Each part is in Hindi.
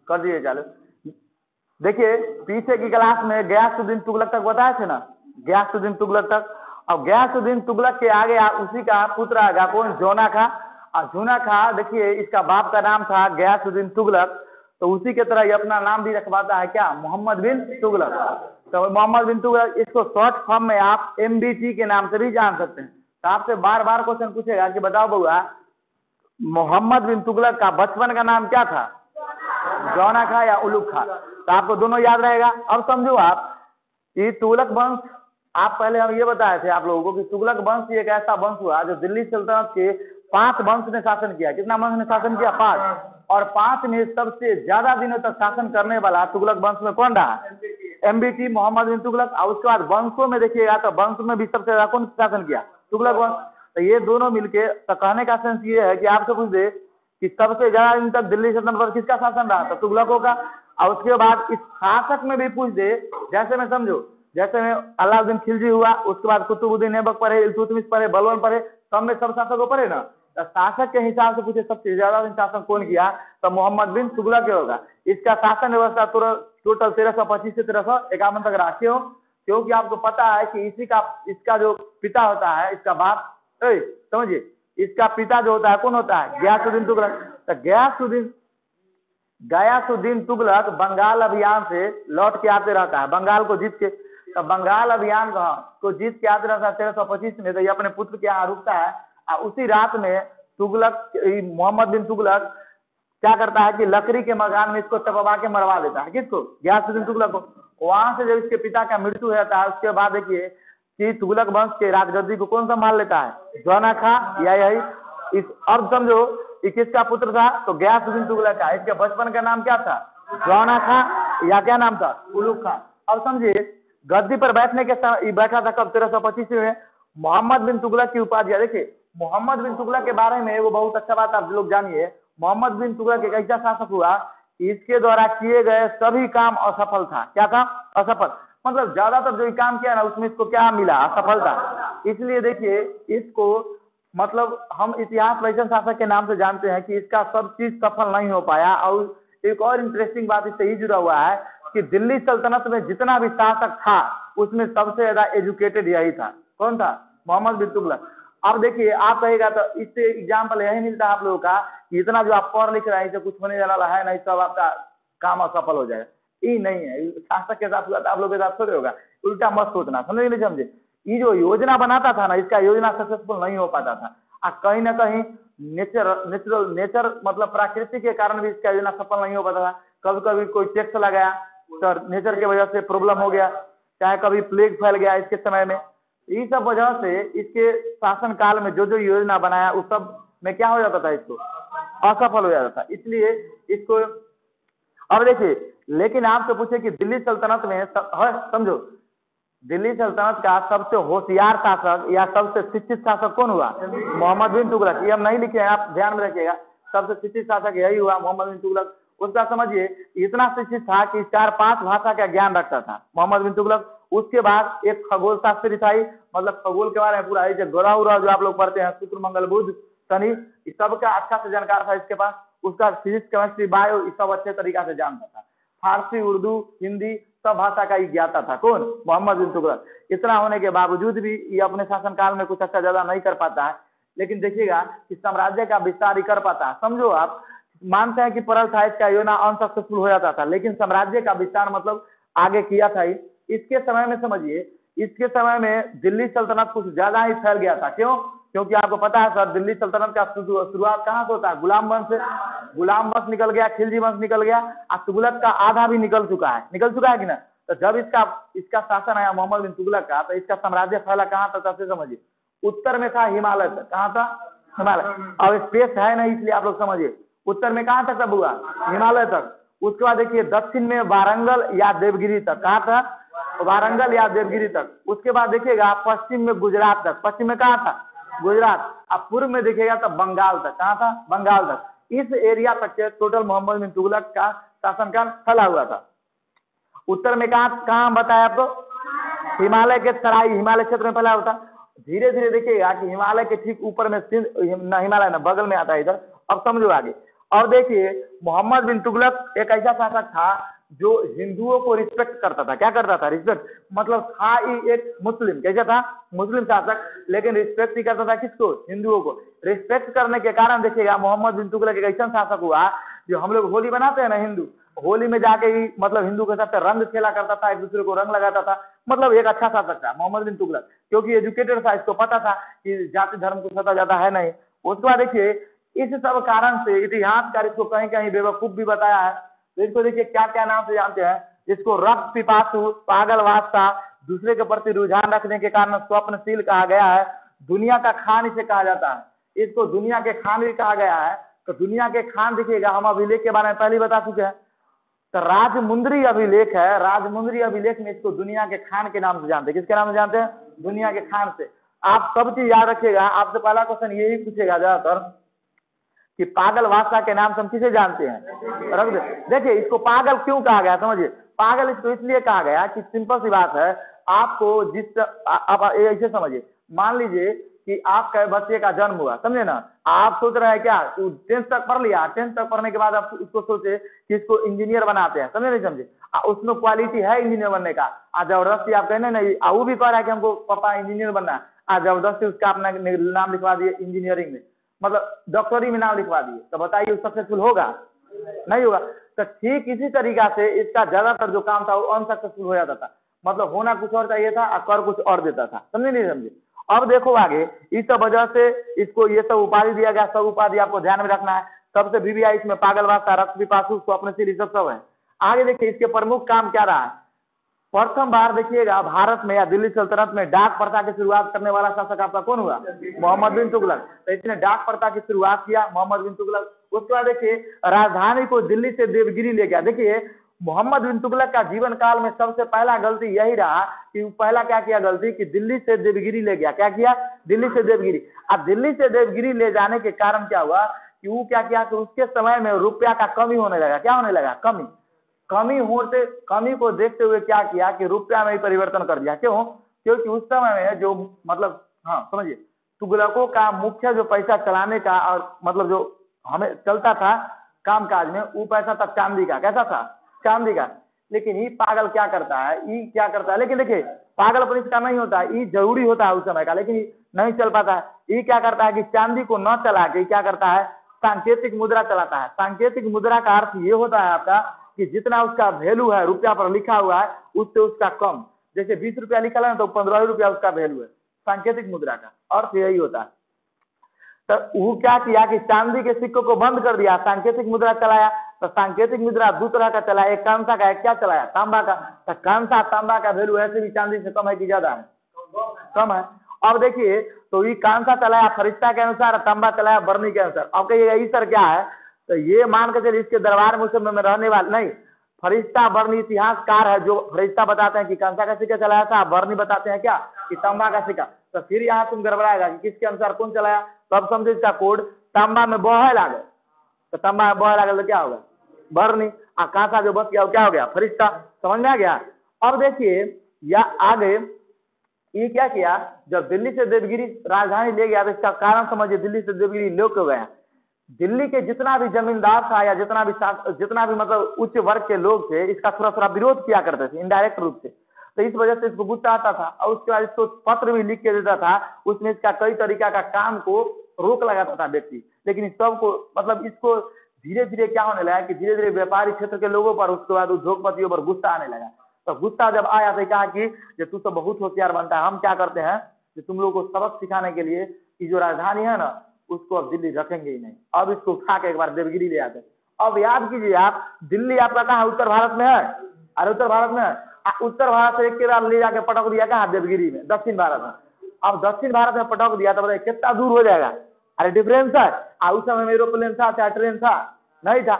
कर दिए चालू। देखिए पीछे की क्लास में गयासुद्दीन तुगलक तक बताए थे ना, गयासुद्दीन तुगलक तक। अब गयासुद्दीन तुगलक के आगे उसी का पुत्र आएगा कौन, जौना खा। और जूना खा देखिए इसका बाप का नाम था गयासुद्दीन तुगलक, तो उसी के तरह ये अपना नाम भी रखवाता है क्या, मोहम्मद बिन तुगलक। तो मोहम्मद बिन तुगलक, इसको शॉर्ट फॉर्म में आप MBT के नाम से भी जान सकते हैं। तो आपसे बार बार क्वेश्चन पूछेगा कि बताओ बउआ, मोहम्मद बिन तुगलक का बचपन का नाम क्या था, जौना खा या उलुग खा। तो आपको दोनों याद रहेगा। अब समझो आप कि तुगलक वंश, आप पहले हम ये बताए थे आप लोगों को कि तुगलक वंश एक ऐसा वंश हुआ जो दिल्ली सल्तनत के 5 वंश ने शासन किया। कितना वंश ने शासन किया, 5। और 5 में सबसे ज्यादा दिनों तक शासन करने वाला तुगलक वंश में कौन रहा, MBT मोहम्मद बिन तुगलक। और उसके बाद वंशों में देखिएगा तो वंश में भी सबसे ज्यादा कौन शासन किया, तुगलक वंश। तो ये दोनों मिलके, तो कहने का सेंस ये है कि आपसे पूछ दे कि सबसे ज्यादा दिन तक दिल्ली सल्तनत पर किसका शासन रहा, तो तुगलकों का। और उसके बाद इस शासक में भी पूछ दे, जैसे में समझो, जैसे में अलाउद्दीन खिलजी हुआ, उसके बाद कुतुबुद्दीन ऐबक पढ़े, इल्तुतमिश पढ़े, बलबन पढ़े, सब में सब शासकों पढ़े ना। तो शासक के हिसाब से पूछे सबसे ज्यादा दिन शासन कौन किया, तो मोहम्मद बिन तुगलक के होगा। इसका शासन व्यवस्था टोटल 1325 से 1351 तक रहा। क्यों, क्योंकि आपको पता है कि इसका जो पिता होता है, इसका बाप, समझिए, इसका पिता जो होता है कौन होता है, गयासुद्दीन तुगलक। तो गयासुद्दीन तुगलक बंगाल अभियान से लौट के आते रहता है, बंगाल को जीत के। तो बंगाल अभियान को जीत के आते रहता है 1325 में। तो ये अपने पुत्र के यहाँ रुकता है। और उसी रात में तुगलक, मोहम्मद बिन तुगलक क्या करता है कि लकड़ी के मकान में इसको तपवा के मरवा देता है। किसको, गयासुद्दीन तुगलक को। वहां से जब इसके पिता का मृत्यु होता है, उसके बाद देखिए कि तुगलक वंश के राजगद्दी को कौन संभाल लेता है, जौना खा या यही इस। अब समझो कि किसका पुत्र था, तो गयासुद्दीन तुगलक का। इसके बचपन का नाम क्या था, जौना खा या क्या नाम था, उलुग खा। अब समझिए गद्दी पर बैठने के समय बैठा था कब, 1325 में। मोहम्मद बिन तुगलक की उपाधि, देखिए मोहम्मद बिन तुगलक के बारे में वो बहुत अच्छा बात आप लोग जानिए। मोहम्मद बिन तुगलक एक ऐसा शासक हुआ, इसके द्वारा किए गए सभी काम असफल था। क्या था, असफल। मतलब ज्यादातर जो काम किया ना उसमें इसको क्या मिला, असफलता। इसलिए देखिए इसको, मतलब हम इतिहास वैसे शासक के नाम से जानते हैं कि इसका सब चीज सफल नहीं हो पाया। और एक और इंटरेस्टिंग बात इससे ही जुड़ा हुआ है कि दिल्ली सल्तनत में जितना भी शासक था उसमें सबसे ज्यादा एजुकेटेड यही था। कौन था, मोहम्मद बिन तुगलक। अब देखिए आप कहेगा तो इससे एग्जाम्पल यही मिलता है आप लोगों का कि इतना जो आप पढ़ लिख रहे हैं इससे कुछ होने वाला है नहीं, सब आपका काम असफल हो जाएगा। ये नहीं है, शासक के साथ हुआ था, आप लोग के साथ थोड़े होगा। उल्टा मत सोचना, समझे नहीं समझे। ये जो योजना बनाता था ना, इसका योजना सक्सेसफुल नहीं हो पाता था। कहीं ना कहीं नेचर मतलब प्रकृति के कारण भी इसका योजना सफल नहीं हो पाता था। कभी कभी कोई टैक्स लगाया तो नेचर की वजह से प्रॉब्लम हो गया, चाहे कभी प्लेग फैल गया इसके समय में। ये सब वजह से इसके शासन काल में जो जो योजना बनाया उस सब में क्या हो जाता था, इसको असफल हो जाता था। इसलिए इसको, अब देखिए, लेकिन आपसे पूछे कि दिल्ली सल्तनत में समझो, दिल्ली सल्तनत का सबसे होशियार शासक या सबसे शिक्षित शासक कौन हुआ, मोहम्मद बिन तुगलक। ये हम नहीं लिखे हैं, आप ध्यान में रखिएगा। सबसे शिक्षित शासक यही हुआ, मोहम्मद बिन तुगलक। उसका समझिए इतना शिक्षित था कि 4-5 भाषा का ज्ञान रखता था मोहम्मद बिन तुगलक। उसके बाद एक खगोल शास्त्री था, मतलब खगोल के बारे में पूरा ग्रह उरह जो आप लोग पढ़ते हैं, शुक्र मंगल बुध शनि, इस सबका अच्छा से जानकार था इसके पास। उसका फिजिक्स केमिस्ट्री बायो इस सब अच्छे तरीका से जानता था। फारसी उर्दू हिंदी सब भाषा का ही ज्ञाता था कौन, मोहम्मद बिन तुगलक। इतना होने के बावजूद भी ये अपने शासनकाल में कुछ अच्छा ज्यादा नहीं कर पाता है। लेकिन देखिएगा कि साम्राज्य का विस्तार ही कर पाता है। समझो आप मानते हैं कि परल था इसका योजना अनसक्सेसफुल हो जाता था, लेकिन साम्राज्य का विस्तार मतलब आगे किया था ही। इसके समय में समझिए, इसके समय में दिल्ली सल्तनत कुछ ज्यादा ही फैल गया था। क्यों, क्योंकि आपको पता है सर, दिल्ली सल्तनत का शुरुआत कहाँ से होता है, गुलाम वंश से। गुलाम वंश निकल गया, खिलजी वंश निकल गया, और तुगलक का आधा भी निकल चुका है कि ना। तो जब इसका शासन आया मोहम्मद बिन तुगलक का, तो इसका साम्राज्य फैला कहाँ तक, सबसे समझिए, उत्तर में था हिमालय तक। कहाँ था, हिमालय। अब स्पेस है नहीं इसलिए आप लोग समझिए, उत्तर में कहाँ तक तब हुआ, हिमालय तक। उसके बाद देखिए दक्षिण में वारंगल या देवगिरी तक। कहाँ था, वारंगल या देवगिरी तक। उसके बाद देखिएगा पश्चिम में गुजरात तक। पश्चिम में कहाँ था, गुजरात। अब पूर्व में देखिएगा तो बंगाल तक। कहाँ था, बंगाल तक। इस एरिया तक के टोटल मोहम्मद बिन तुगलक का शासनकाल फैला हुआ था। उत्तर में कहाँ बताया आपको, हिमालय के तराई, हिमालय क्षेत्र में फैला हुआ था। धीरे धीरे देखिएगा कि हिमालय के ठीक ऊपर में सिंध, हिमालय ना बगल में आता है इधर। अब समझो आगे, और देखिए मोहम्मद बिन तुगलक एक ऐसा शासक था जो हिंदुओं को रिस्पेक्ट करता था। क्या करता था? रिस्पेक्ट। मतलब था ही एक मुस्लिम, कैसा था? मुस्लिम शासक, लेकिन रिस्पेक्ट ही करता था किसको? हिंदुओं को। रिस्पेक्ट करने के कारण देखिएगा मोहम्मद बिन तुगलक एक ऐसा शासक हुआ, जो हम लोग होली बनाते हैं ना हिंदू, होली में जाके ही मतलब हिंदू के साथ रंग खेला करता था, एक दूसरे को रंग लगाता था। मतलब एक अच्छा शासक था मोहम्मद बिन तुगलक, क्योंकि एजुकेटेड था, इसको पता था कि जाति धर्म को सता जाता है नहीं। उसके बाद देखिए इस सब कारण से इतिहासकार इसको कहीं कहीं बेवकूफ भी बताया है। तो इसको देखिए क्या क्या नाम से जानते हैं? इसको रक्त पिपासु, पागलवास्ता, दूसरे के प्रति रुझान रखने के कारण स्वप्नशील कहा गया है, दुनिया का खान इसे कहा जाता है। इसको दुनिया के खान भी कहा गया है। तो दुनिया के खान देखिएगा, हम अभिलेख के बारे में पहले बता चुके हैं। तो राजमुंद्री अभिलेख है, राजमुंद्री अभिलेख में इसको दुनिया के खान के नाम से जानते हैं। किसके नाम से जानते हैं? दुनिया के खान से। आप सब चीज याद रखिएगा। आपसे पहला क्वेश्चन यही पूछेगा ज्यादातर कि पागल बादशाह के नाम से हम किसे जानते हैं? रख दे। देखिए इसको पागल क्यों कहा गया समझिए। पागल इसको इसलिए कहा गया कि सिंपल सी बात है, आपको आप ऐसे समझिए, मान लीजिए कि आपके बच्चे का जन्म हुआ, समझे ना, आप सोच रहे हैं क्या 10th तक पढ़ लिया, 10th तक पढ़ने के बाद आप उसको सोचे कि इसको इंजीनियर बनाते हैं, समझे नहीं समझे, उसमें क्वालिटी है इंजीनियर बनने का, जबरदस्ती आप कहने नहीं, वो भी कह रहा है कि हमको पापा इंजीनियर बनना है, जबरदस्ती उसका अपना नाम लिखवा दिए इंजीनियरिंग में, मतलब डॉक्टरी में नाम लिखवा दिए, तो बताइए सक्सेसफुल होगा? नहीं होगा। तो ठीक इसी तरीका से इसका ज्यादातर जो काम था वो अनसक्सेसफुल हो जाता था, मतलब होना कुछ और चाहिए था और कर कुछ और देता था, समझे नहीं समझे। अब देखो आगे, इस सब वजह से इसको ये सब उपाधि दिया गया, सब उपाधि आपको ध्यान में रखना है। सबसे बीबीआई इसमें पागलवास्ता, रक्त पिपासु, स्वप्नशील, सब है। आगे देखिए इसके प्रमुख काम क्या रहा है। प्रथम बार देखिएगा भारत में या दिल्ली सल्तनत में डाक प्रथा की शुरुआत करने वाला शासक आपका कौन हुआ? मोहम्मद बिन तुगलक। तो इसने डाक प्रथा की शुरुआत किया मोहम्मद बिन तुगलक। उसके बाद देखिए राजधानी को दिल्ली से देवगिरी ले गया। देखिए मोहम्मद बिन तुगलक का जीवन काल में सबसे पहला गलती यही रहा कि पहला क्या किया गलती कि दिल्ली से देवगिरी ले गया। क्या किया? दिल्ली से देवगिरी। अब दिल्ली से देवगिरी ले जाने के कारण क्या हुआ कि वो क्या किया कि उसके समय में रुपया का कमी होने लगा। क्या होने लगा? कमी को देखते हुए क्या किया कि रुपया में ही परिवर्तन कर दिया। क्यों? क्योंकि उस समय में जो मतलब हाँ समझिए, तुगलकों का मुख्य जो पैसा चलाने का और मतलब जो हमें चलता था काम काज में, वो पैसा था चांदी का। कैसा था? चांदी का। लेकिन ये पागल क्या करता है, ये क्या करता है, लेकिन देखिए पागलपन इसका नहीं होता है, ये जरूरी होता है उस समय का, लेकिन नहीं चल पाता है। ये क्या करता है कि चांदी को न चला के क्या करता है, सांकेतिक मुद्रा चलाता है। सांकेतिक मुद्रा का अर्थ ये होता है आपका कि जितना उसका वैल्यू है रुपया पर लिखा हुआ है उससे उसका कम। जैसे 20 रुपया लिखा है तो 15 रुपया उसका वैल्यू है। सांकेतिक मुद्रा का अर्थ यही होता है। तो वो क्या किया कि चांदी के सिक्कों को बंद कर दिया, सांकेतिक मुद्रा चलाया। तो सांकेतिक मुद्रा दो तरह का चलाया, एक कांसा का, एक क्या चलाया? तांबा का। तो कांसा तांबा का वैल्यू ऐसे भी चांदी से कम है कि ज्यादा है? कम है। अब देखिए तो ये कांसा चलाया फरिश्ता के अनुसार, तांबा चलाया बर्नी के अनुसार। अब कहिएगा ये सर क्या है, तो ये मान के चलिए इसके दरबार में उस समय में रहने वाले नहीं, फरिश्ता बर्नी इतिहासकार है जो फरिश्ता बताते हैं कि कांसा का सिक्का चलाया था, बर्नी बताते हैं क्या कि तांबा का सिक्का। तो फिर यहाँ तुम गड़बड़ाएगा कि किसके अनुसार कौन चलाया। तो अब समझे इसका कोड, तांबा में बॉय लागे तो तांबा में बॉय लागे तो क्या होगा? बर्नी। और कांसा जो बच गया वो क्या हो गया? फरिश्ता। समझ में आ गया। अब देखिए या आगे ये क्या किया, जब दिल्ली से देवगिरी राजधानी ले गया तो इसका कारण समझिए दिल्ली से देवगिरी लोग क्यों गया। दिल्ली के जितना भी जमींदार था या जितना भी मतलब उच्च वर्ग के लोग थे, इसका थोड़ा थोड़ा विरोध किया करते थे इनडायरेक्ट रूप से। तो इस वजह से इसको गुस्सा आता था और उसके बाद इसको पत्र भी लिख के देता था, उसमें इसका कई तरीका का काम को रोक लगाता था व्यक्ति। लेकिन इस सबको मतलब इसको धीरे धीरे क्या होने लगा कि धीरे धीरे व्यापारी क्षेत्र के लोगों पर, उसके बाद उद्योगपतियों पर गुस्सा आने लगा। तो गुस्सा जब आया तो कहा कि तू तो बहुत होशियार बनता है, हम क्या करते हैं कि तुम लोग को सबक सिखाने के लिए कि जो राजधानी है ना उसको अब दिल्ली रखेंगे ही नहीं, अब इसको उठा के एक बार देवगिरी ले आते। अब याद कीजिए आप, दिल्ली आपका कहाँ उत्तर भारत में है, अरे उत्तर भारत में है। उत्तर भारत से एक के बार ले जाके पटक दिया कहाँ? देवगिरी में, दक्षिण भारत में। अब दक्षिण भारत में पटक दिया तो बताइए कितना दूर हो जाएगा? अरे डिफरेंस है। उस समय में एरोप्लेन था, चाहे ट्रेन था? नहीं था।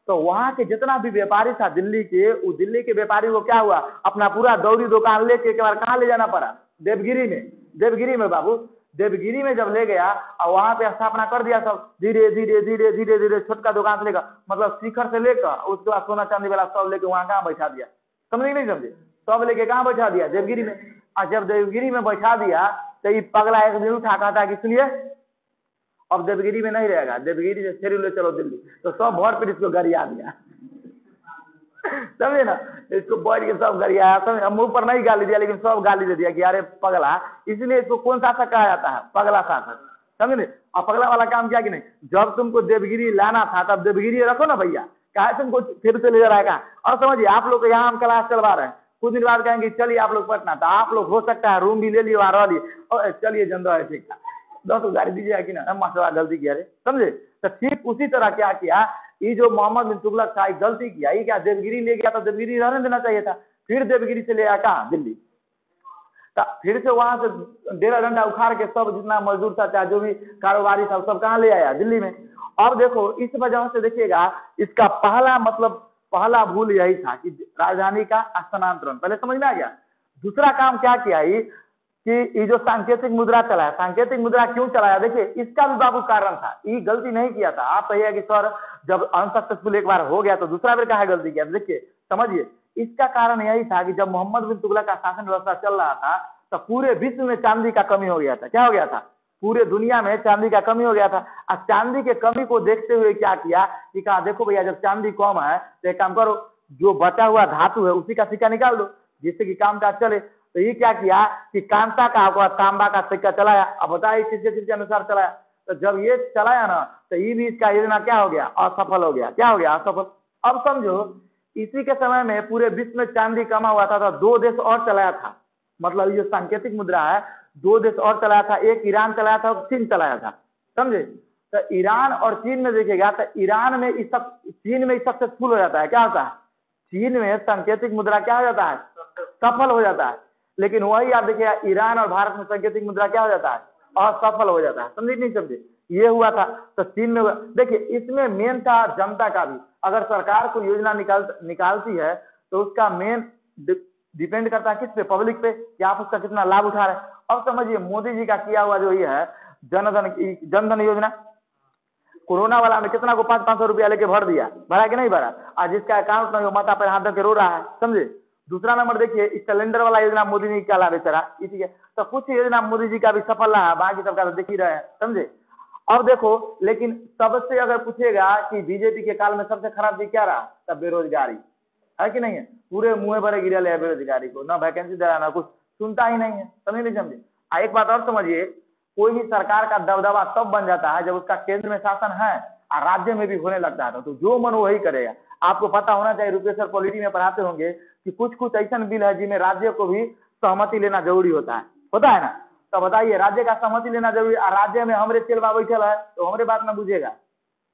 तो वहां के जितना भी व्यापारी था दिल्ली के, वो दिल्ली के व्यापारी को क्या हुआ, अपना पूरा दौरी दुकान लेके एक बार कहाँ ले जाना पड़ा? देवगिरी में। देवगिरी में बाबू, देवगिरी में जब ले गया और वहां पे स्थापना कर दिया सब, धीरे धीरे धीरे धीरे धीरे छोटका दुकान से लेकर मतलब शिखर से लेकर उसके बाद सोना चांदी वाला सब लेके वहां कहाँ बैठा दिया? समझे नहीं समझे? सब लेके कहाँ बैठा दिया? देवगिरी में। और जब देवगिरी में बैठा दिया तो ये पगला एक दिन उठा कहता कि सुनिए अब देवगिरी में नहीं रहेगा, देवगिरी से फेरी ले चलो दिल्ली, तो सब भर पर इसको गरिया दिया। समझे ना, इसको बैठ के सब गरिया, समझे, मुंह पर नहीं गाली दिया लेकिन सब गाली दे दिया कि अरे पगला। इसलिए इसको कौन शासक कहा जाता है? पगला शासक, समझे। और पगला वाला काम किया कि नहीं, जब तुमको देवगिरी लाना था तब देवगिरी रखो ना भैया, कहा तुमको फिर से ले जाएगा। और समझिए आप लोग यहाँ हम क्लास चलवा रहे हैं, कुछ दिन बाद कहेंगे चलिए आप लोग पटना, तो आप लोग हो सकता है रूम भी ले लिए वहाँ रह लिए, और चलिए जनता है ठीक था, 10 गाड़ी दीजिए कि ना, मास्टर गलती किया रे, समझे। तो ठीक उसी तरह क्या किया, ये जो मोहम्मद बिन तुगलक था गलती किया, ये क्या देवगिरी ले गया, तो देवगिरी रहने देना चाहिए था, फिर देवगिरी से ले आया कहाँ? दिल्ली। तो फिर से वहां से डेरा डंडा उखाड़ के सब जितना मजदूर था चाहे जो भी कारोबारी था सब कहाँ ले आया? दिल्ली में। अब देखो इस वजह से देखिएगा, इसका पहला मतलब पहला भूल यही था कि राजधानी का स्थानांतरण, पहले समझ में आ गया। दूसरा काम क्या किया कि ये जो सांकेतिक मुद्रा चलाया, सांकेतिक मुद्रा क्यों चलाया? देखिए इसका भी बाबू कारण था, ये गलती नहीं किया था। आप कहिए कि सर जब अनसक्सेसफुल एक बार हो गया तो दूसरा बार कहा गलती किया? देखिए समझिए, इसका कारण यही था कि जब मोहम्मद बिन तुगलक का शासन व्यवस्था चल रहा था तो पूरे विश्व में चांदी का कमी हो गया था। क्या हो गया था? पूरे दुनिया में चांदी का कमी हो गया था। और चांदी के कमी को देखते हुए क्या किया कि कहा देखो भैया जब चांदी कम है तो एक काम करो, जो बचा हुआ धातु है उसी का सिक्का निकाल दो जिससे कि काम काज चले। तो ये क्या किया कि कांसा का तांबा का सिक्का चलाया। अब बताइए किसके चीज के अनुसार चलाया? तो जब ये चलाया ना तो ये भी इसका योजना क्या हो गया? असफल हो गया। क्या हो गया? असफल। अब समझो इसी के समय में पूरे विश्व में चांदी कमा हुआ था तो 2 देश और चलाया था, मतलब ये सांकेतिक मुद्रा है 2 देश और चलाया था, एक ईरान चलाया था और चीन चलाया था, समझे। तो ईरान और चीन में देखिएगा तो ईरान में इस सब, चीन में सक्सेसफुल हो जाता है। क्या होता है? चीन में सांकेतिक मुद्रा क्या हो जाता है? सफल हो जाता है। लेकिन वही आप देखिएगा ईरान और भारत में सांकेतिक मुद्रा क्या हो जाता है? असफल हो जाता है। समझे नहीं समझे? ये हुआ था तो चीन में हुआ। देखिए इसमें मेन था जनता का भी, अगर सरकार कोई योजना निकालती है तो उसका मेन डिपेंड करता है किस पे? पब्लिक पे, कि आप उसका कितना लाभ उठा रहे हैं। अब समझिए मोदी जी का किया हुआ जो ये है जनधन योजना, कोरोना वाला में कितना को 500-500 रुपया लेके भर दिया, भरा कि नहीं भरा? आज जिसका अकाउंट नहीं हो माथा पर हाथ धर रो रहा है, समझे। दूसरा नंबर देखिए इस सिलेंडर वाला योजना मोदी ने क्या लाभ बेचारा, इसी तो कुछ योजना मोदी जी का भी सफल रहा, बाकी सबका तो देख ही रहे हैं, समझे। अब देखो लेकिन सबसे अगर पूछेगा कि बीजेपी के काल में सबसे खराब चीज क्या रहा, तब बेरोजगारी है कि नहीं है? पूरे मुंह भरे गिरल है बेरोजगारी को, ना वैकेंसी दे रहा ना कुछ, सुनता ही नहीं है। समझे नहीं समझे? एक बात और समझिए, कोई भी सरकार का दबदबा तब बन जाता है जब उसका केंद्र में शासन है और राज्य में भी होने लगता है, तो जो मन वही करेगा। आपको पता होना चाहिए, रुपेश सर पॉलिटी में पढ़ाते होंगे कि कुछ कुछ ऐसा बिल है जिनमें राज्य को भी सहमति लेना जरूरी होता है ना। तो बताइए राज्य का सहमति लेना जरूरी, राज्य में हमारे चेलवा बैठल है तो हमारे बात ना बुझेगा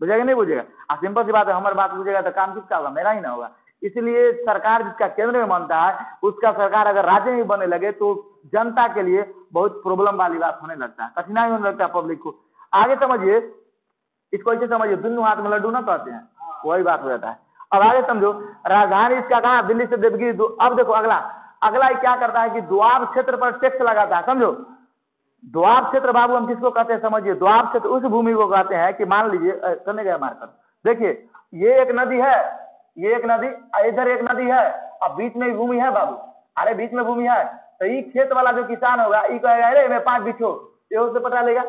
नहीं बुझेगा। सिंपल सी बात है, हमारी बात बुझेगा तो काम किसका होगा? मेरा ही ना होगा। इसलिए सरकार जिसका केंद्र में मानता है उसका सरकार अगर राज्य में बनने लगे तो जनता के लिए बहुत प्रॉब्लम वाली बात होने लगता है, कठिनाई होने लगता है पब्लिक को। आगे समझिए, इसको ऐसे समझिए, दोनों हाथ में लड्डू ना कहते हैं, वही बात हो जाता है। अब आगे समझो, राजधानी इसका कहा? दिल्ली से देवगिरी। अब देखो अगला क्या करता है कि द्वाब क्षेत्र पर टैक्स लगाता है। समझो द्वाब क्षेत्र बाबू हम किसको कहते हैं? समझिए द्वाब क्षेत्र उस भूमि को कहते हैं कि मान लीजिए करने गए मारकर, देखिए ये एक नदी है, ये एक नदी, इधर एक नदी है, अब बीच में भूमि है बाबू, अरे बीच में भूमि है तो ये खेत वाला जो किसान होगा ये कहेगा अरे मैं 5 बिछो, ये उससे पता लेगा।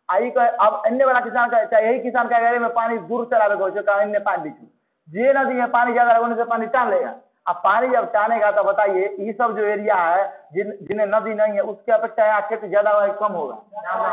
आई अब अन्य वाला किसान का, चाहे यही किसान कहेगा अरे मैं पानी दूर चला रखा अन्य 5 बिछो, ये नदी में पानी ज्यादा होने से पानी टान लेगा। अब पानी जब टानेगा तो बताइए ये सब जो एरिया है जिन्हें नदी नहीं है उसके अपेक्षा यहाँ खेती ज्यादा होगा कम होगा?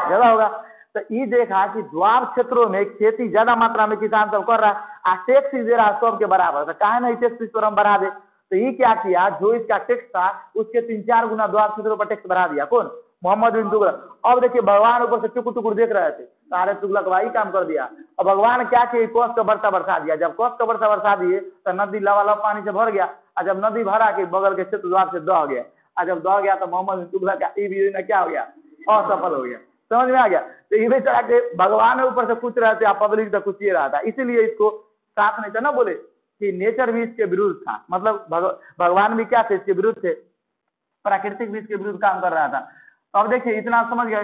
ज्यादा होगा। तो ये देखा कि द्वाब क्षेत्रों में खेती ज्यादा मात्रा में किसान सब कर रहा है, टैक्स दे रहा है सबके बराबर, तो काहे नहीं टैक्स इस पर हम बढ़ा दे। तो ये क्या किया, जो इसका टैक्स था उसके 3-4 गुना द्वाब क्षेत्रों पर टैक्स बढ़ा दिया। कौन? मोहम्मद बिन तुगलक। अब देखिए भगवान ऊपर से टुकुर टुकुर देख रहे थे, सारे तुगलक भाई काम कर दिया। अब भगवान क्या किए, कोस का वर्षा बरसा दिया। जब कोस का वर्षा बरसा दिए तो नदी लबालब पानी से भर गया, और जब नदी भरा के बगल के क्षेत्र द्वार से दह गया, और जब दह गया तो मोहम्मद बिन तुगलक का ये भी योजना क्या हो गया? असफल हो गया। समझ में आ गया? तो ये बेचारा के भगवान ऊपर से कुछ रहे थे, पब्लिक तक कुछ ये रहा था, इसीलिए इसको साथ नहीं था ना, बोले कि नेचर भी इसके विरुद्ध था, मतलब भगवान भी क्या थे? इसके विरुद्ध थे, प्राकृतिक भी इसके विरुद्ध काम कर रहा था। अब देखिए इतना समझ गए,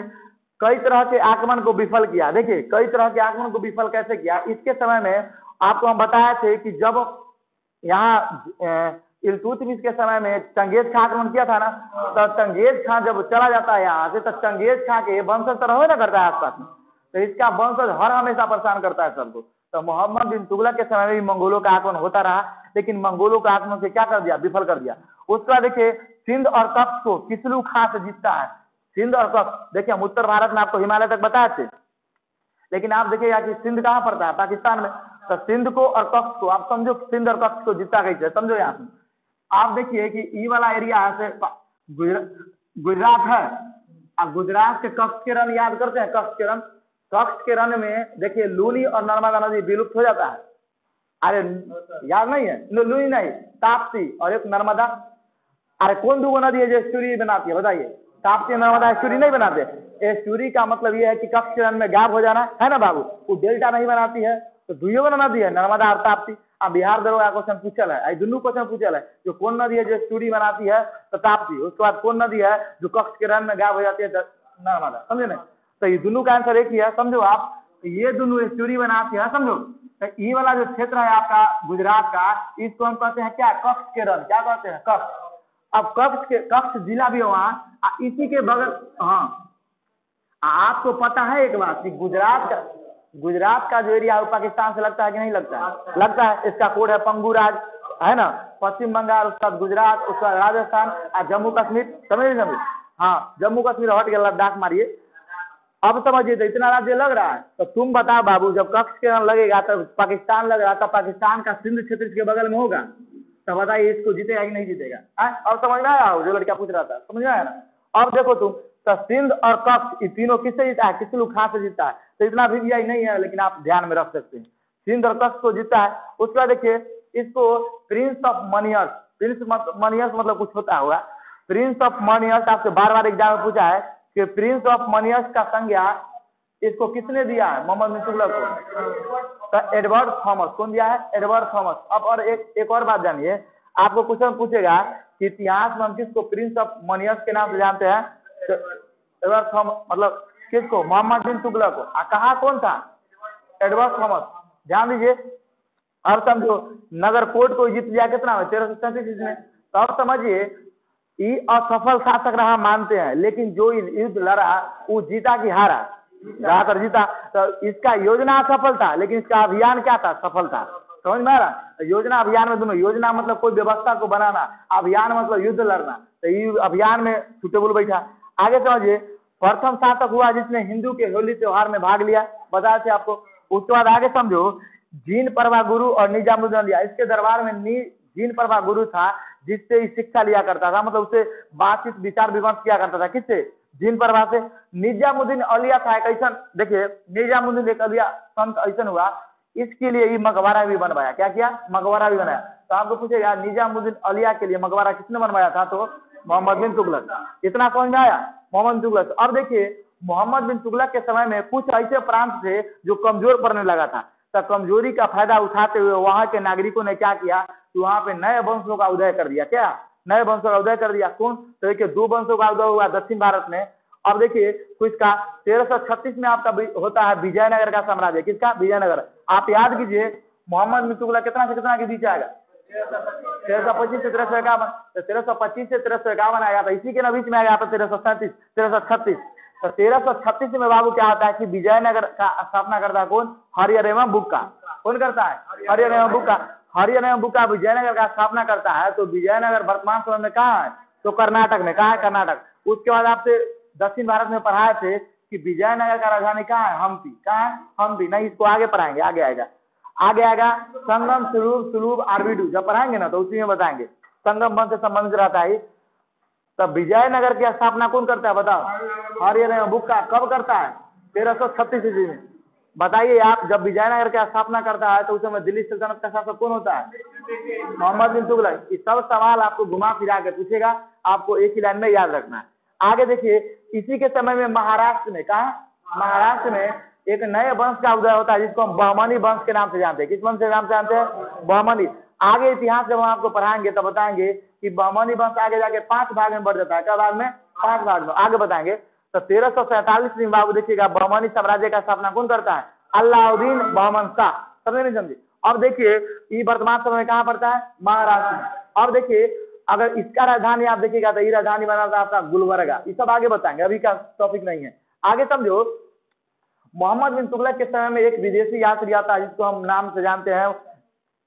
कई तरह के आक्रमण को विफल किया। देखिए कई तरह के आक्रमण को विफल कैसे किया, इसके समय में आपको हम बताया थे कि जब यहाँ इल्तुतमिश के समय में चंगेज खां आक्रमण किया था ना, तो चंगेज खां जब चला जाता है यहाँ से तो चंगेज खां के वंशज तो रहो ना करता है आसपास में, तो इसका वंशज हर हमेशा परेशान करता है सबको। तो मोहम्मद बिन तुगलक के समय में भी मंगोलों का आक्रमण होता रहा, लेकिन मंगोलों का आक्रमण से क्या कर दिया, विफल कर दिया। उसके बाद देखिए सिंध और कच्छ को किसलू खां से जीतता है। सिंध और कच्छ, देखिए हम उत्तर भारत में आपको हिमालय तक बताए थे, लेकिन आप देखिएगा कि सिंध कहाँ पड़ता है, पाकिस्तान में। तो सिंध को और कच्छ को आप समझो, सिंध और कच्छ को जीता कैसे, समझो। यहाँ से आप देखिए कि ये वाला एरिया है गुजरात है, अब गुजरात के कच्छ के रन याद करते हैं, कच्छ के रन। कच्छ के रन में देखिए लूनी और नर्मदा नदी विलुप्त हो जाता है। अरे याद नहीं है, लूनी नहीं, ताप्ती और एक नर्मदा। अरे कौन दो नदी है जो एस्टुरी बनाती है, बताइए। ताप्ती नर्मदा एस्टुरी नहीं बनाते। एस्टुरी का मतलब ये है कि कच्छ के रन में गैप हो जाना है ना बाबू, वो डेल्टा नहीं बनाती है। तो दुइयो नदी है, नर्मदा और ताप्ती। अब बिहार दरोगा क्वेश्चन पूछल है, दोनों क्वेश्चन पूछल है, जो कौन नदी है जो एस्टुरी बनाती है, तो ताप्ती। उसके बाद कौन नदी है जो कच्छ के रन में गैप हो जाती है, नर्मदा। समझे ना। तो ये दोनों का आंसर एक ही है, समझो आप। ये दोनों एस्टुरी बनाती है, समझो। तो ये वाला जो क्षेत्र है आपका गुजरात का, इसको हम कहते हैं क्या, कच्छ के रन। क्या कहते हैं, कच्छ। अब कच्छ जिला भी है वहाँ, इसी के बगल। हाँ, आपको पता है एक बात कि गुजरात का जो एरिया है वो पाकिस्तान से लगता है कि नहीं लगता है, लगता है। इसका कोड है पंगुराज, है ना। पश्चिम बंगाल, उसका गुजरात, उसका राजस्थान और जम्मू कश्मीर। समझ। हाँ, जम्मू कश्मीर हट गया, लद्दाख मारिए। अब समझिए, तो इतना राज्य लग रहा है। तो तुम बताओ बाबू, जब कच्छ के रन लगेगा तो पाकिस्तान लग रहा था, पाकिस्तान का सिंध क्षेत्र इसके बगल में होगा, तो बताइए इसको जीतेगा कि नहीं जीतेगा। और समझ में आया, जो लड़का पूछ रहा था, समझ में आया ना। अब देखो तुम, तो सिंध और कच्छ ये तीनों किससे जीता है, किसलू खां से जीता है। तो इतना भी दिया ही नहीं है, लेकिन आप ध्यान में रख सकते हैं, सिंध और कच्छ को जीता है। उसके बाद देखिए इसको प्रिंस ऑफ मनियर्स, प्रिंस मनियर्स मतलब कुछ होता होगा। प्रिंस ऑफ मनियर्स आपसे बार बार एग्जाम में पूछा है कि प्रिंस ऑफ मनियर्स का संज्ञा इसको किसने दिया है, मोहम्मद बिन तुगलक को। तो एडवर्ड थॉमस। कौन दिया है, एडवर्ड थॉमस। अब और एक और बात जानिए, आपको क्वेश्चन पूछेगा कि इतिहास में हम किसको प्रिंस ऑफ मनियर्स के नाम से जानते हैं, तो एडवर्ड थॉमस मतलब किसको, मोहम्मद बिन तुगलक को। कहा कौन था, एडवर्ड थॉमस। ध्यान दीजिए। अब समझो, नगरकोट को जीत लिया कितना में, 1337 में। तो अब समझिए, ये असफल शासक रहा मानते हैं, लेकिन जो युद्ध लड़ा वो जीता कि हारा, ज्यादातर जीता। तो इसका योजना असफल था, लेकिन इसका अभियान क्या था, सफल था। समझ में आ रहा। योजना अभियान में दोनों, योजना मतलब कोई व्यवस्था को बनाना, अभियान मतलब युद्ध लड़ना। तो ये अभियान में सुटेबल बैठा। आगे समझिए, प्रथम शासक हुआ जिसने हिंदू के होली त्योहार में भाग लिया, बताया थे आपको। उसके बाद आगे समझो, जीन परवा गुरु और निजामुद्दीन लिया। इसके दरबार में जीन परवा गुरु था, जिससे शिक्षा लिया करता था, मतलब उससे बातचीत विचार विमर्श किया करता था। किससे, जीन परवा से। निजामुद्दीन औलिया था एक ऐसा, देखिए निजामुद्दीन एक औलिया संत ऐसा हुआ, इसके लिए ये मकबरा भी बनवाया। क्या किया, मकबरा भी बनाया। तो आपको पूछेगा निजामुद्दीन औलिया के लिए मकबरा किसने बनवाया था, तो मोहम्मद बिन तुगलक। इतना समझ में आया, मोहम्मद बिन तुगलक। अब देखिए, मोहम्मद बिन तुगलक के समय में कुछ ऐसे प्रांत थे जो कमजोर पड़ने लगा था। तो कमजोरी का फायदा उठाते हुए वहां के नागरिकों ने क्या किया, तो वहां पे नए वंशों का उदय कर दिया। क्या, नए वंशों का उदय कर दिया। कौन, तो देखिए 2 वंशों का उदय हुआ दक्षिण भारत में। अब देखिए कुछ का 1336 में आपका होता है विजयनगर का साम्राज्य। किसका, विजयनगर। आप याद कीजिए, मोहम्मद बिन तुगलक कितना से कितना के बीच आएगा, 1325 से 1351। तो 1325 से 1351 आएगा, तो इसी के ना बीच में आएगा 1337 1336। तो 1336 में बाबू क्या होता है कि विजयनगर का स्थापना करता है कौन, हरिहर एवं बुक्का। कौन करता है, हरिहर एवं बुक्का। हरिहर एवं बुक्का विजयनगर का स्थापना करता है। तो विजयनगर वर्तमान समय में कहाँ है, तो कर्नाटक में। कहाँ है, कर्नाटक। उसके बाद आपसे दक्षिण भारत में पढ़ाए थे कि विजयनगर का राजधानी कहाँ है, हम्पी। कहाँ है, हम्पी। नहीं, इसको आगे पढ़ाएंगे, आगे आएगा, आगे आएगा। संगम, सुलूब आरबीडू जब पढ़ाएंगे ना, तो उसी में बताएंगे। संगम वन से संबंधित रहता है। तब विजयनगर की स्थापना कौन करता है, बताओ, हरिहर एवं बुक्का। कब करता है, 1336 ईस्वी में। बताइए आप, जब विजयनगर की स्थापना करता है तो उस समय दिल्ली सल्तनत का शासक कौन होता है, मोहम्मद बिन तुगलक। ये सब सवाल आपको घुमा फिरा के पूछेगा, आपको एक ही लाइन में याद रखना है। आगे देखिए, इसी के समय में महाराष्ट्र में, कहा, महाराष्ट्र में एक नए वंश का उदय होता है, जिसको हम बहमनी वंश के नाम से जानते हैं। किस वंश के नाम से जानते हैं, बहमनी। आगे इतिहास जब हम आपको पढ़ाएंगे तब बताएंगे कि बहमनी वंश आगे जाके 5 भाग में बढ़ जाता है। क्या भाग में, 5 भाग में, आगे बताएंगे। तो 1347 में बाबू देखिएगा, बहमनी साम्राज्य का स्थापना कौन करता है, अलाउद्दीन बहमन शाह। समझे नहीं समझे। अब देखिए, ये वर्तमान समय में कहाँ पड़ता है, महाराष्ट्र में। अब देखिए, अगर इसका राजधानी आप देखिएगा तो ये राजधानी बना था आपका गुलबर्गा। ये सब आगे बताएंगे, अभी का टॉपिक नहीं है। आगे समझो, मोहम्मद बिन तुगलक के समय में एक विदेशी यात्री आता है जिसको हम नाम से जानते हैं,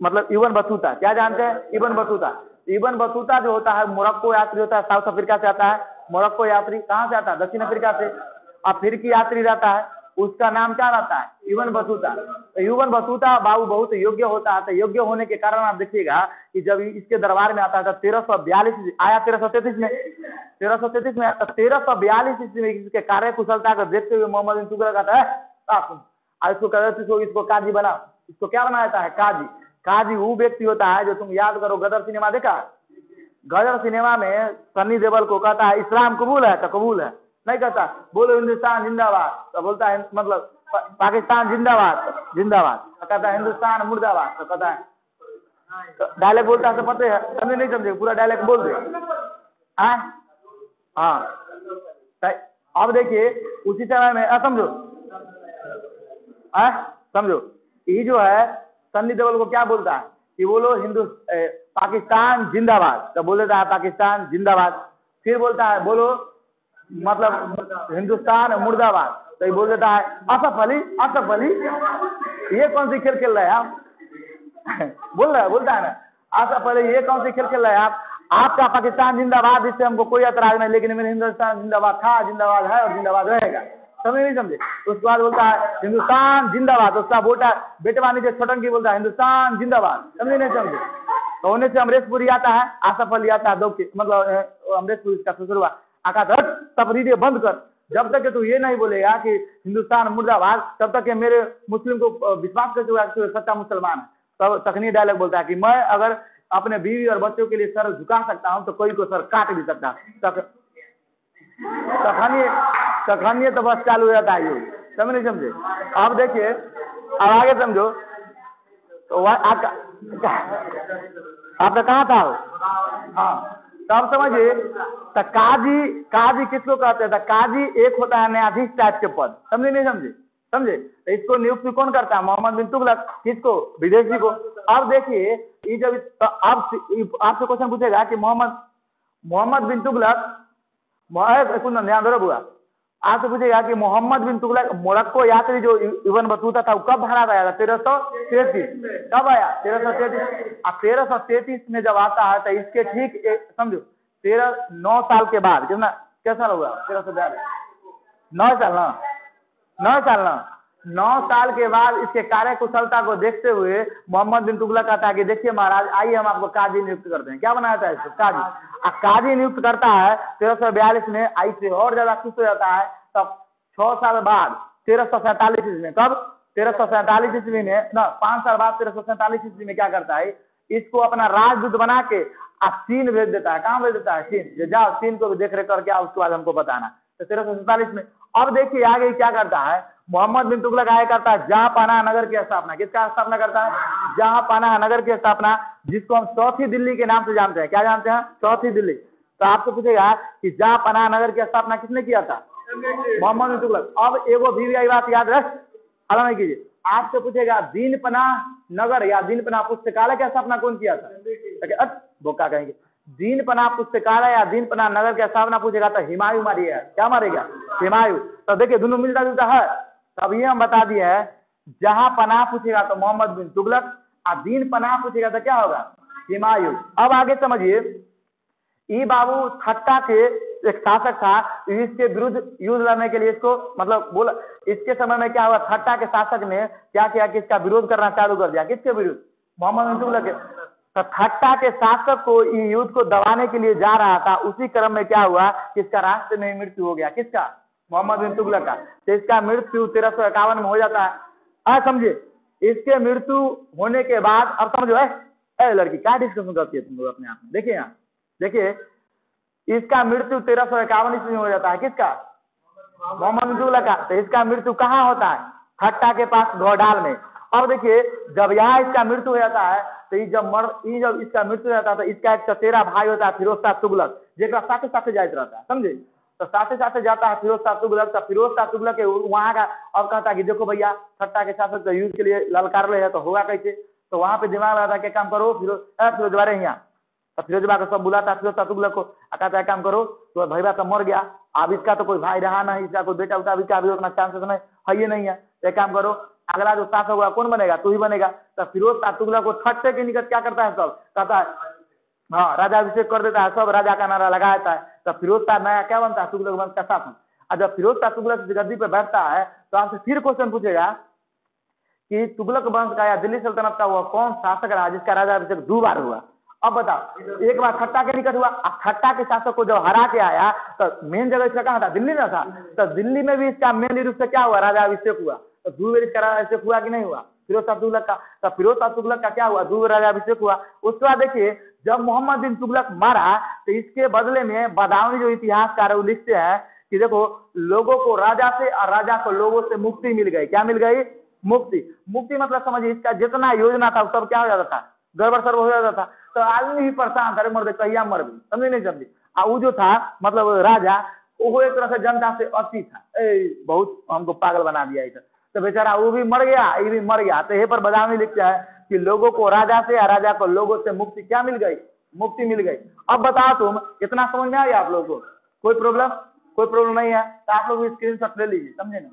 मतलब इब्न बतूता। क्या जानते हैं? Ibn Battuta. इब्न बतूता जो होता है मोरक्को यात्री होता है, साउथ अफ्रीका से आता है। मोरक्को यात्री कहाँ से आता है? दक्षिण अफ्रीका से। अफ्रीकी यात्री रहता है, उसका नाम क्या रहता है? Ibn Battuta. तो इब्न बतूता बाबू बहुत योग्य होता है। तो योग्य होने के कारण आप देखिएगा कि जब इसके दरबार में आता है तो 1342 आया, 1333 में, 1333 में 1342 ईस्वी में इसके कार्य कुशलता को देखते हुए मोहम्मद बिन तुगलक आता है, इसको कहते इसको काजी बना। इसको क्या बनाया जाता है? काजी। काजी वो व्यक्ति होता है जो, तुम याद करो, गदर सिनेमा देखा? गदर सिनेमा में सन्नी देओल को कहता है इस्लाम कबूल है? तो कबूल है। नहीं कहता बोलो हिंदुस्तान जिंदाबाद, तो बोलता है मतलब पाकिस्तान जिंदाबाद, जिंदाबाद। तो कहता है हिंदुस्तान मुर्दाबाद, तो कहता है, तो डायलॉग बोलता है तो पता है, समझे नहीं समझे? पूरा डायलॉग बोल दे। हाँ, अब देखिए उसी समय में समझो, समझो, ये जो है सन्नी देओल को क्या बोलता है कि बोलो पाकिस्तान जिंदाबाद, तो बोल देता है पाकिस्तान जिंदाबाद। फिर बोलता है बोलो मतलब हिंदुस्तान मुर्दाबाद, तो ये बोल देता है असफ अली, असफ अली। ये कौन सी खेल खेल रहे हैं आप? बोलता है ना असफ अली, ये कौन सी खेल खेल रहे हैं आप? आपका पाकिस्तान जिंदाबाद, इससे हमको कोई एतराज नहीं, लेकिन मेरे हिंदुस्तान जिंदाबाद था, जिंदाबाद है और जिंदाबाद रहेगा। समझे नहीं समझे? उसके बाद बोलता है हिंदुस्तान जिंदाबाद। उसका बेटवा नीचे छोटंकी बोलता है हिंदुस्तान जिंदाबाद। समझे नहीं समझे? तो होने से अमरीशपुरी आता है, आसफ अली आता है, मतलब अमरीशपुरी का ससुर हुआ। आका तकरीरें बंद कर, जब तक कि तू ये नहीं बोलेगा कि हिंदुस्तान मुर्दाबाद, तब तक कि मेरे मुस्लिम को विश्वास करते हुए कि सच्चा मुसलमान है। तब तखनी डायलॉग बोलता है कि मैं अगर अपने बीवी और बच्चों के लिए सर झुका सकता हूं तो कोई को सर काट भी सकता। तखनी तो बस चालू हो जाता है ये। समझ नहीं समझे? अब देखिए, अब आगे समझो। तो आपका कहाँ था? हाँ, तब समझिए। तो काजी किसको कहते हैं? काजी एक होता है न्यायाधीश टाइप के पद। समझे नहीं समझे? समझे? तो इसको नियुक्त कौन करता है? मोहम्मद बिन तुगलक। किसको? विदेशी को। अब देखिए, ये जब तो अब आपसे क्वेश्चन पूछेगा कि मोहम्मद बिन तुगलक ध्यान दो बुआ, आपसे पूछेगा कि मोहम्मद बिन तुगलक मोरक्को यात्री जो इब्न बतूता था वो कब भारत आया था? 1333। कब आया? 1333। अब 1333 में जब आता है तो इसके ठीक समझो 9 साल के बाद, कितना क्या साल हुआ? 1342, 9 साल ना, 9 साल के बाद इसके कार्य कुशलता को देखते हुए मोहम्मद बिन तुगलक कहता है कि देखिए महाराज, आइए हम आपको काजी नियुक्त करते हैं। क्या बनाया था इसको? काजी। काजी नियुक्त करता है 1342 में। आई से और ज्यादा खुश हो जाता है तब 6 साल बाद 1347 ईस्वी में। कब? 1347 ईस्वी में ना, 5 साल बाद 1347 ईस्वी में क्या करता है? इसको अपना राजदूत बना के चीन भेज देता है। कहाँ भेज देता है? चीन। जाओ चीन को भी देख रेख करके आओ, उसके बाद हमको बताना। तो 1347 में अब देखिए आगे क्या करता है मोहम्मद बिन तुगलक। आगे करता है जहांपनाह नगर की स्थापना। किसका स्थापना करता है? जहांपनाह नगर की स्थापना, जिसको हम चौथी दिल्ली के नाम से जानते हैं। क्या जानते हैं? चौथी दिल्ली। तो आपको पूछेगा कि जहांपनाह नगर की स्थापना किसने किया था? मोहम्मद बिन तुगलक। अब एगो भी बात याद रख, अलग नहीं कीजिए। आपसे पूछेगा दीनपनाह नगर या दीनपनाह पुस्तकालय की स्थापना कौन किया था? बोका कहेंगे। दीनपनाह पुस्तकालय या दीनपनाह नगर की स्थापना पूछेगा तो हिमायू मारिएगा। क्या मारेगा? हिमायू। तो देखिए दोनों मिलता जुलता है। तब ये हम बता दिए है, जहां पनाह पूछेगा तो मोहम्मद बिन तुगलक, और दीन पनाह पूछेगा तो क्या होगा? हिमायू। अब आगे समझिए, ई बाबू ठट्टा के एक शासक था, इसके विरुद्ध युद्ध लड़ने के लिए इसको मतलब बोला। इसके समय में क्या हुआ? ठट्टा के शासक ने क्या किया कि इसका विरोध करना चालू कर दिया। किसके विरुद्ध? मोहम्मद बिन तुगलक के। तो ठट्टा के शासक को युद्ध को दबाने के लिए जा रहा था, उसी क्रम में क्या हुआ कि इसका रास्ते में मृत्यु हो गया। किसका? मोहम्मद बिन तुगलक का। तो इसका मृत्यु 1351 में हो जाता है। समझे? इसके मृत्यु होने के बाद अब समझो, लड़की क्या डिस्कशन करती है तुम लोग अपने आप में? देखिए यहाँ, देखिए इसका मृत्यु 1351 ईस्वी में हो जाता है। किसका? मोहम्मद बिन तुगलक का। तो इसका मृत्यु कहाँ होता है? ठट्टा के पास घोड़ाल में। अब देखिए जब यहाँ इसका मृत्यु हो जाता है तो जब इसका मृत्यु हो जाता है तो इसका एक चचेरा भाई होता है फिरोज शाह तुगलक, जेकरा साथे साथे जाइत रहता है। समझे? तो साथे साथे जाता है फिरोज शाह तुगलक। तो फिरोज शाह तुगलक के वहाँ का अब कहता है कि देखो भैया, ठट्टा के शासक तो युद्ध के लिए ललकार ले है, तो होगा कैसे? तो वहाँ पे दिमाग लगाता है, क्या काम करो फिरोज बारे यहाँ। तो फिरोजबा को सब बुलाता है फिरोज शाह तुगलक को, कहता है काम करो, तो भैया तो मर गया, अब इसका तो कोई भाई रहा नहीं, इसका कोई बेटा उटा भी का भी उतना चांसेस नहीं है ये नहीं है। एक काम करो, अगला जो शासक होगा कौन बनेगा? तू ही बनेगा। तो फिरोज शाह तुगलक को छठ से के निकट क्या करता है? सब कहता है हाँ राजाभिषेक कर देता है, सब राजा का नारा लगा देता है। तो फिरोज शाह नया क्या बनता है? तुगलक वंश का शासन। और जब फिरोज शाह तुगलक गद्दी पे बैठता है तो आपसे फिर क्वेश्चन पूछेगा कि तुगलक वंश का या दिल्ली सल्तनत का वो कौन शासक रहा जिसका राजाभिषेक 2 बार हुआ? अब बताओ, एक बार खट्टा के निकट हुआ, खट्टा के शासक को जब हरा के आया तो मेन जगह इसका कहाँ था? दिल्ली में था। तो दिल्ली में भी इसका मेन रूप से क्या हुआ? राजाभिषेक हुआ। तो 2 बार इसका राजाभिषेक हुआ कि नहीं हुआ? फिरोज शाह तुगलक का। तो फिरोज शाह तुगलक का क्या हुआ? 2 बार राजाभिषेक हुआ। उसके बाद देखिए, जब मोहम्मद बिन तुगलक मारा तो इसके बदले में बदाऊनी जो इतिहासकार है वो लिखते हैं कि देखो, लोगों को राजा से और राजा को लोगों से मुक्ति मिल गई। क्या मिल गई? मुक्ति। मुक्ति मतलब समझिए, इसका जितना योजना था वो सब क्या हो जाता था? गड़बड़ सर्व हो जाता था। तो आदमी भी परेशान था, मर दे कहिया मर भी, समझे नहीं समझे? और वो जो था मतलब राजा, वो एक तरह से जनता से अति था, बहुत हमको पागल बना दिया इधर। तो बेचारा वो भी मर गया, ये भी मर गया। तो यही पर बदामी लिखता है कि लोगों को राजा से या राजा को लोगों से मुक्ति क्या मिल गई? मुक्ति मिल गई। अब बताओ तुम, इतना समझ में आ गया आप लोगों को? कोई प्रॉब्लम? कोई प्रॉब्लम नहीं है तो आप लोग स्क्रीनशॉट ले लीजिए, समझे ना?